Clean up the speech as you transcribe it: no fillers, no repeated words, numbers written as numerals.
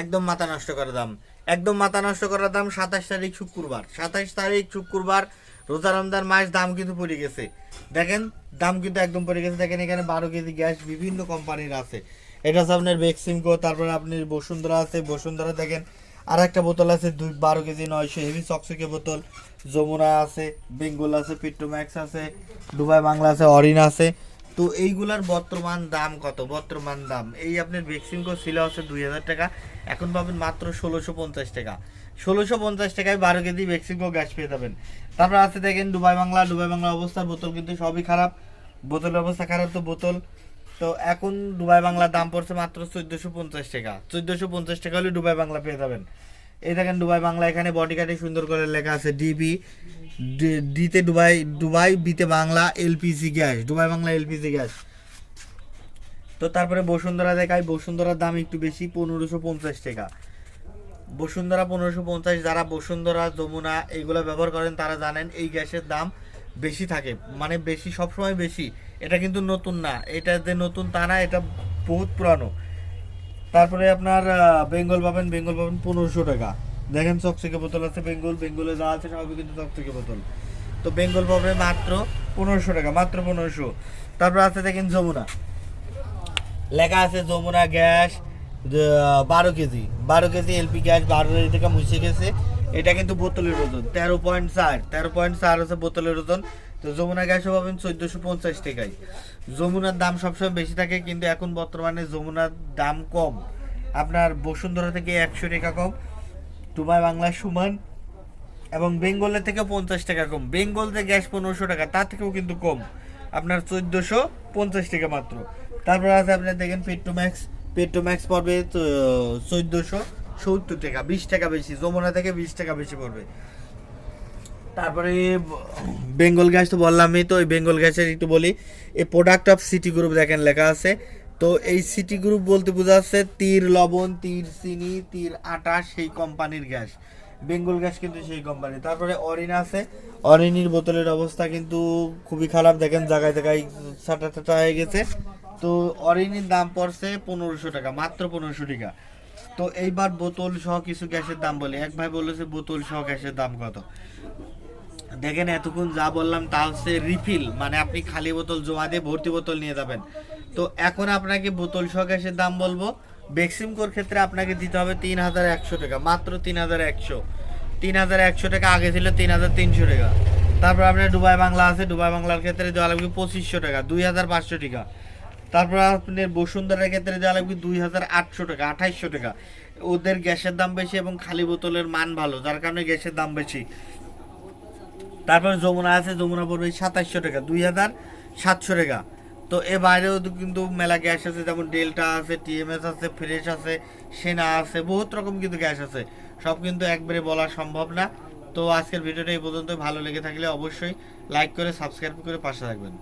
একদম মাথা নষ্ট করা দাম, একদম মাথা নষ্ট করা দাম। 27 তারিখ শুক্রবার, 27 তারিখ শুক্রবার, রোজা রমজান মাস, দাম কিন্তু পড়ে গেছে। দেখেন দাম কিন্তু একদম পড়ে গেছে। দেখেন এখানে 12 কেজি গ্যাস বিভিন্ন কোম্পানির আছে। এটা হচ্ছে আপনার বেক্সিমকো, তারপরে আপনি বসুন্ধরা আছে, বসুন্ধরা দেখেন। আর একটা বোতল আছে 12 কেজি 900 হেভি চকচকে বোতল। যমুনা আছে, বেঙ্গল আছে, পেট্রোম্যাক্স আছে, দুবাই বাংলা আছে, অরিন আছে। তো এইগুলার বর্তমান দাম কত? বর্তমান দাম এই আপনার বেক্সিমকো ছিল হচ্ছে 2000 টাকা, এখন পাবেন মাত্র 1650 টাকা। 1650 টাকায় 12 কেজি বেক্সিমকো গ্যাস পেয়ে যাবেন। তারপর আছে দেখেন দুবাই বাংলা, দুবাই বাংলা অবস্থার বোতল কিন্তু সবই খারাপ, বোতলের অবস্থা খারাপ। তো বোতল তো এখন দুবাই বাংলার দাম পড়ছে মাত্র 1450 টাকা। 1450 টাকা হলে দুবাই বাংলা পেয়ে যাবেন। এই দেখেন দুবাই বাংলা, এখানে বডি কার্ডে সুন্দর করে লেখা আছে ডিবি, ডিতে দুবাই, দুবাই, বিতে Bangla LPG gas, Dubai Bangla LPG gas. তো তারপরে বসুন্ধরা দেখাই, বসুন্ধরার দাম একটু বেশি, 1550 টাকা। বসুন্ধরা 1550। যারা বসুন্ধরা, যমুনা এইগুলো ব্যবহার করেন তারা জানেন এই গ্যাসের দাম বেশি থাকে, মানে বেশি, সবসময় বেশি। এটা কিন্তু নতুন না, এটা যে নতুন তা না, এটা বহুত পুরানো। তারপরে আপনার বেঙ্গল পাবেন, বেঙ্গল পাবেন 1500 টাকা। দেখেন চকচকে বোতল আছে বেঙ্গল, বেঙ্গলে যা আছে সবই কিন্তু চকচকে বোতল। তো বেঙ্গল পাবে মাত্র 1500 টাকা, মাত্র 1500। তারপর আছে দেখেন যমুনা, লেখা আছে Jamuna gas 12 KG, 12 KG LP gas, 12 KG থেকে মুছে গেছে। এটা কিন্তু বোতলের ওজন 13.4, 13.4 হচ্ছে বোতলের ওজন। তো যমুনা গ্যাসও পাবেন 1450 টাকায়। যমুনার দাম সবসময় বেশি থাকে, কিন্তু এখন বর্তমানে যমুনার দাম কম, আপনার বসুন্ধরা থেকে 100 টাকা কম, দুবাই বাংলার সমান, এবং বেঙ্গলের থেকে 50 টাকা কম। বেঙ্গল যে গ্যাস 1500 টাকা, তার থেকেও কিন্তু কম, আপনার 1450 টাকা মাত্র। তারপর আছে আপনার দেখেন পেট্রোম্যাক্স, পেট্রোম্যাক্স পড়বে 1470 টাকা, 20 টাকা বেশি, যমুনা থেকে 20 টাকা বেশি পড়বে। তারপরে বেঙ্গল গ্যাস তো বললামই, তো এই বেঙ্গল গ্যাসের একটু বলি। এই প্রোডাক্ট অফ সিটি গ্রুপ দেখেন লেখা আছে। তো এই সিটি গ্রুপ বলতে বোঝা যাচ্ছে তীর লবণ, তীর চিনি, তীর আটা, সেই কোম্পানির গ্যাস। বেঙ্গল গ্যাস কিন্তু সেই কোম্পানি। তারপরে অরিন আছে, অরিনির বোতলের অবস্থা কিন্তু খুবই খারাপ, দেখেন জায়গায় জায়গায় ছাটা ছাটা হয়ে গেছে। তো অরিনির দাম পড়ছে 1500 টাকা, মাত্র 1500 টাকা। তো এইবার বোতল সহ কিছু গ্যাসের দাম বলি। এক ভাই বলেছে বোতল সহ গ্যাসের দাম কত। দেখেন এতক্ষণ যা বললাম তা হচ্ছে রিফিল, মানে আপনি খালি বোতল জমা দিয়ে ভর্তি বোতল নিয়ে যাবেন। তো এখন আপনাকে বোতল সহ গ্যাসের দাম বলবো। বেক্সিমকোর ক্ষেত্রে আপনাকে দিতে হবে 3100 টাকা, মাত্র 3100, 3100 টাকা। আগে ছিল 3300 টাকা। তারপর আপনার দুবাই বাংলা আছে, দুবাই বাংলার ক্ষেত্রে দেওয়া লাগবে 2500 টাকা, 2500 টাকা। তারপর আপনার বসুন্ধরার ক্ষেত্রে দেওয়া লাগবে 2800 টাকা, 2800 টাকা। ওদের গ্যাসের দাম বেশি এবং খালি বোতলের মান ভালো, যার কারণে গ্যাসের দাম বেশি। তারপর যমুনা আছে, যমুনা পড়বে 2700 টাকা, 2700 টাকা। তো এ বাইরেও তো কিন্তু মেলা গ্যাস আছে, যেমন ডেল্টা আছে, টিএমএস আছে, ফ্রেশ আছে, সেনা আছে, বহুত রকম কিন্তু গ্যাস আছে। সব কিন্তু একবারে বলা সম্ভব না। তো আজকের ভিডিওটা এই পর্যন্ত। ভালো লেগে থাকলে অবশ্যই লাইক করে সাবস্ক্রাইব করে পাশে থাকবেন।